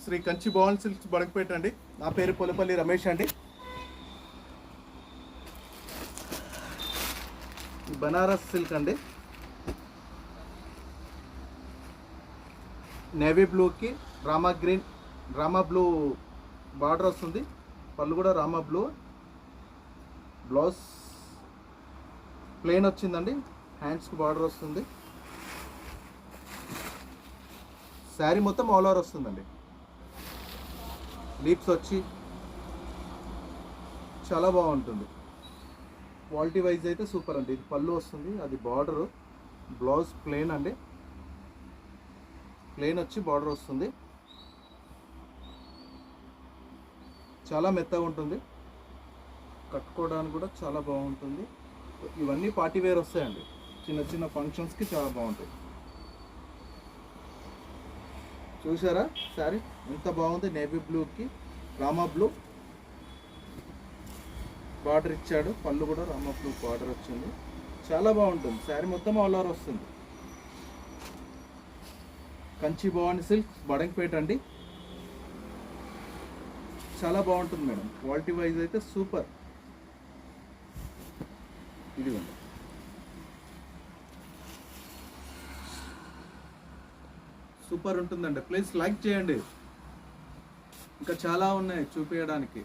Shri Kanchi Bhavan silks బడకపేట అండి. నా పేరు పొలపల్లి రమేష్ అండి. బనారస్ సిల్క్ అండి. నేవీ బ్లూకి రామా బ్లూ బార్డర్ వస్తుంది. పళ్ళు కూడా రామా బ్లూ. బ్లౌజ్ ప్లెయిన్ వచ్చిందండి. హ్యాండ్స్కి బార్డర్ వస్తుంది. శారీ మొత్తం ఆల్ ఓవర్ వస్తుందండి. లీప్స్ వచ్చి చాలా బాగుంటుంది. క్వాలిటీ వైజ్ అయితే సూపర్ అండి. ఇది పళ్ళు వస్తుంది, అది బార్డరు. బ్లౌజ్ ప్లెయిన్ అండి. ప్లెయిన్ వచ్చి బార్డర్ వస్తుంది. చాలా మెత్తగా ఉంటుంది, కట్టుకోవడానికి కూడా చాలా బాగుంటుంది. ఇవన్నీ పార్టీ వేర్ వస్తాయండి. చిన్న చిన్న ఫంక్షన్స్కి చాలా బాగుంటాయి. చూసారా శారీ ఎంత బాగుంది. నేవీ బ్లూకి రామా బ్లూ బార్డర్ ఇచ్చాడు. పళ్ళు కూడా రామా బ్లూ బార్డర్ వచ్చింది. చాలా బాగుంటుంది. శారీ మొత్తం ఆల్ ఓవర్ వస్తుంది. కంచి భవాని సిల్క్స్ బడంగపేట అండి. చాలా బాగుంటుంది మేడం. క్వాలిటీ వైజ్ అయితే సూపర్. ఇదిగోండి, సూపర్ ఉంటుందండి. ప్లీజ్ లైక్ చేయండి. ఇంకా చాలా ఉన్నాయి చూపించడానికి.